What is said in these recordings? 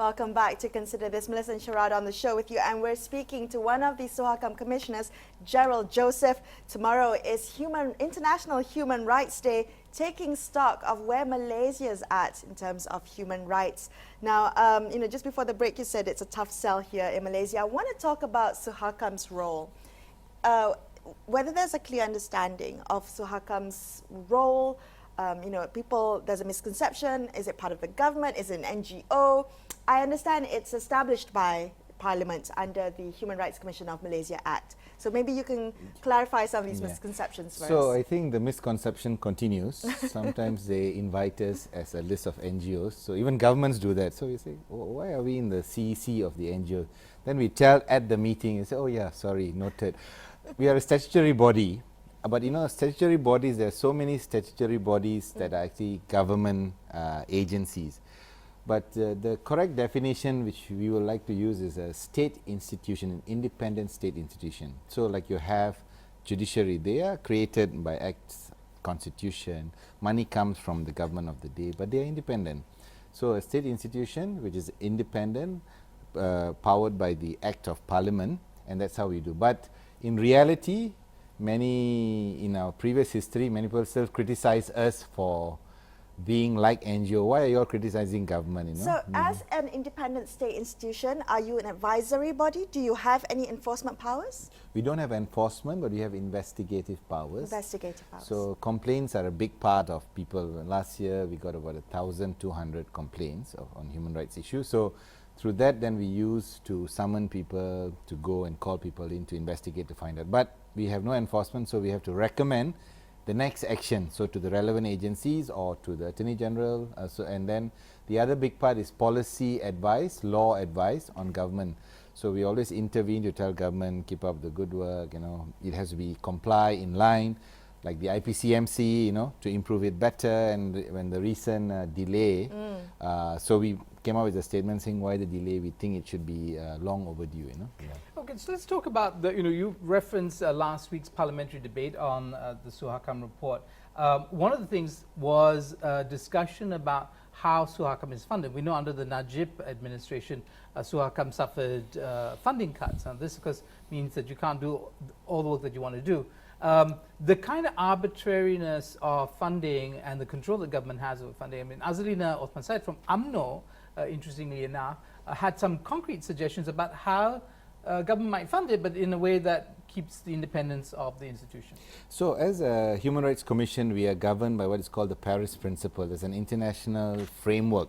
Welcome back to Consider This. Melisa and Sharaad on the show with you, and we're speaking to one of the SUHAKAM commissioners, Gerald Joseph. Tomorrow is International Human Rights Day, taking stock of where Malaysia's at in terms of human rights. Now, just before the break, you said it's a tough sell here in Malaysia. I want to talk about SUHAKAM's role. Whether there's a clear understanding of SUHAKAM's role. There's a misconception. Is it part of the government? Is it an NGO? I understand it's established by Parliament under the Human Rights Commission of Malaysia Act. So maybe you can clarify some of these misconceptions for us. So I think the misconception continues. Sometimes they invite us as a list of NGOs. So even governments do that. So you say, why are we in the CEC of the NGO? Then we tell at the meeting, you say, oh yeah, sorry, noted. We are a statutory body. But statutory bodies, there are so many statutory bodies that are actually government agencies. But the correct definition which we would like to use is a state institution, an independent state institution. So like you have judiciary, they are created by acts, constitution, money comes from the government of the day, but they are independent. So a state institution which is independent, powered by the act of parliament, and that's how we do. But in reality, in our previous history, many people still criticize us for being like NGO. Why are you all criticizing government? So as an independent state institution, are you an advisory body? Do you have any enforcement powers? We don't have enforcement, but we have investigative powers. Investigative powers. So complaints are a big part of people. Last year we got about 1,200 complaints on human rights issues. So through that, then we use to summon people to go and call people in to investigate to find out. But we have no enforcement, so we have to recommend the next action, so to the relevant agencies or to the Attorney General. And then the other big part is policy advice, law advice on government. So we always intervene to tell government, keep up the good work, it has to be comply in line, like the IPCMC, to improve it better. And when the recent delay, so we came out with a statement saying why the delay, we think it should be long overdue. Okay, so let's talk about the, you referenced last week's parliamentary debate on the SUHAKAM report. One of the things was a discussion about how SUHAKAM is funded. We know under the Najib administration, SUHAKAM suffered funding cuts. And this, of course, means that you can't do all the work that you want to do. The kind of arbitrariness of funding and the control the government has over funding. I mean, Azalina Othman Said from UMNO, interestingly enough, had some concrete suggestions about how government might fund it, but in a way that keeps the independence of the institution. So as a Human Rights Commission, we are governed by what is called the Paris Principle. There's an international framework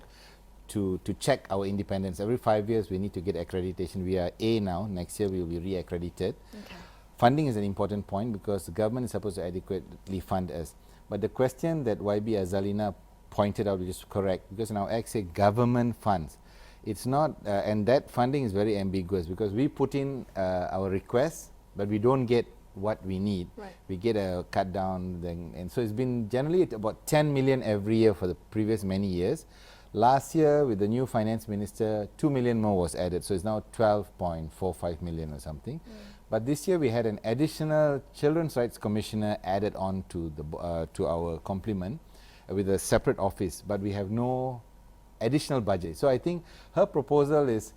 to check our independence. Every 5 years, we need to get accreditation. We are A now. Next year, we will be re-accredited. Okay. Funding is an important point because the government is supposed to adequately fund us. But the question that YB Azalina pointed out, which is correct, because in our Act say government funds. It's not, and that funding is very ambiguous because we put in our requests, but we don't get what we need. Right. We get a cut down, and so it's been generally about 10 million every year for the previous many years. Last year, with the new finance minister, 2 million more was added, so it's now 12.45 million or something. But this year we had an additional Children's Rights Commissioner added on to to our complement with a separate office, but we have no additional budget. So I think her proposal is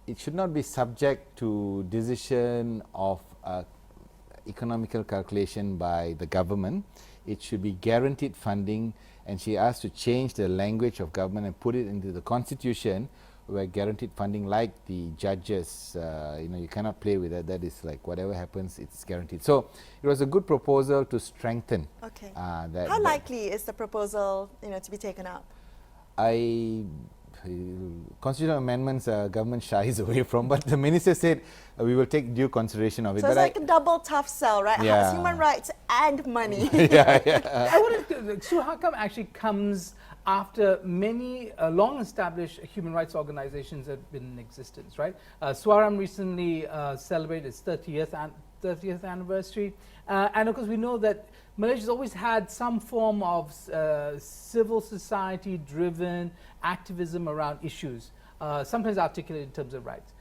it should not be subject to decision of economical calculation by the government. It should be guaranteed funding, and she asked to change the language of government and put it into the constitution where guaranteed funding, like the judges, you cannot play with that. That is like whatever happens, it's guaranteed. So it was a good proposal to strengthen. Okay. How likely is the proposal, to be taken up? Constitutional amendments, government shies away from, but the minister said we will take due consideration of it. So it's like a double tough sell, right? Yeah. Human rights and money. SUHAKAM actually comes after many long-established human rights organizations have been in existence, right? SUHARAM recently celebrated its 30th anniversary, and of course we know that Malaysia's always had some form of civil society-driven activism around issues, sometimes articulated in terms of rights.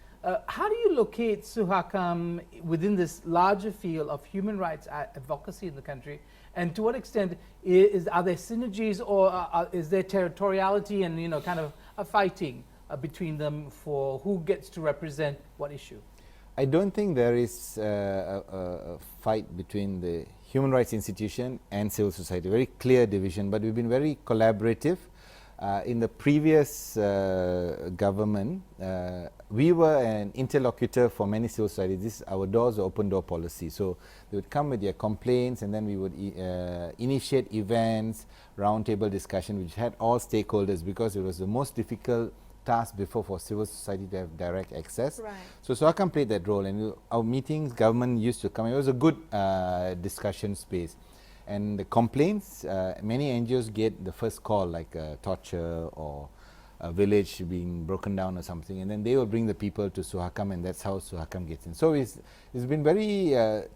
How do you locate SUHAKAM within this larger field of human rights advocacy in the country? And to what extent are there synergies, or is there territoriality and kind of a fighting between them for who gets to represent what issue? I don't think there is a fight between the human rights institution and civil society. Very clear division, but we've been very collaborative. In the previous government, we were an interlocutor for many civil societies. Our doors are open door policy. So they would come with their complaints, and then we would initiate events, roundtable discussion, which had all stakeholders, because it was the most difficult task before for civil society to have direct access. Right. So SUHAKAM played that role, and our meetings, government used to come. It was a good discussion space. And the complaints, many NGOs get the first call, like torture or a village being broken down or something, and then they will bring the people to SUHAKAM, and that's how SUHAKAM gets in. So it's been very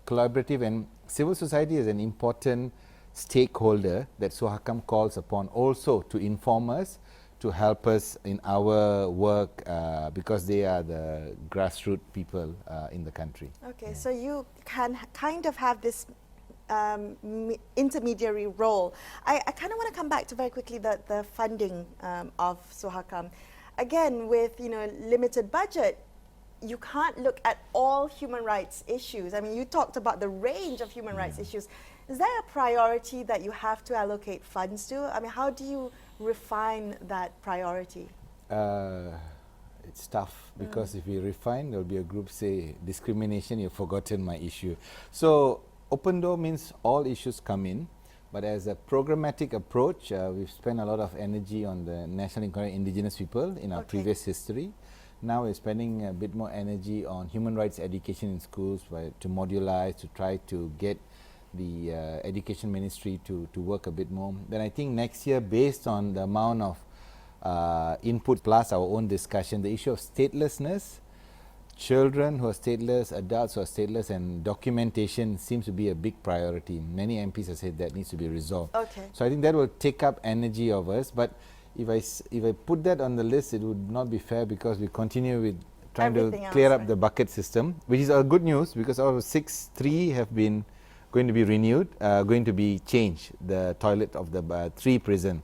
collaborative, and civil society is an important stakeholder that SUHAKAM calls upon also to inform us, to help us in our work, because they are the grassroots people in the country. Okay, so you can kind of have this intermediary role. I kind of want to come back to very quickly the funding of SUHAKAM. Again, with limited budget, you can't look at all human rights issues. I mean, you talked about the range of human rights issues. Is there a priority that you have to allocate funds to? I mean, how do you refine that priority? It's tough, because if you refine, there'll be a group say, discrimination, you've forgotten my issue. So open door means all issues come in, but as a programmatic approach, we've spent a lot of energy on the national inquiry indigenous people in our previous history. Now we're spending a bit more energy on human rights education in schools, to modularize, to try to get the education ministry to work a bit more. Then I think next year, based on the amount of input plus our own discussion, the issue of statelessness, children who are stateless, adults who are stateless, and documentation seems to be a big priority. Many MPs have said that needs to be resolved. Okay. So I think that will take up energy of us, but if I put that on the list, it would not be fair, because we continue with trying Everything to clear else, up the bucket system, which is a good news, because out of 6, 3 have been going to be renewed, going to be changed, the toilet of the 3 prison.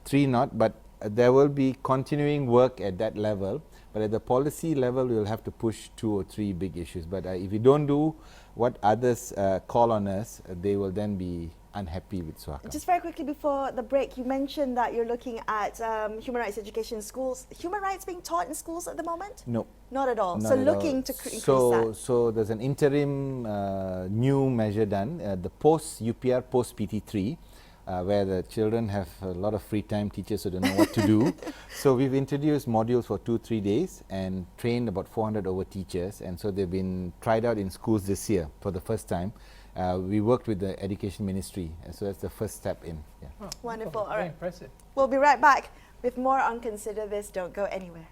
3 not, but there will be continuing work at that level. But at the policy level, we will have to push 2 or 3 big issues. But if we don't do what others call on us, they will then be unhappy with SUHAKAM. Just very quickly before the break, you mentioned that you're looking at human rights education in schools. Human rights being taught in schools at the moment? No. Not at all. Not So at looking all. to increase that. So there's an interim new measure done, the post-UPR, post-PT3, where the children have a lot of free time, teachers who don't know what to do. So we've introduced modules for 2-3 days and trained about 400 over teachers, and so they've been tried out in schools this year for the first time. We worked with the education ministry, so that's the first step in. Yeah. Oh, Wonderful. All Very right. impressive. We'll be right back with more on Consider This. Don't go anywhere.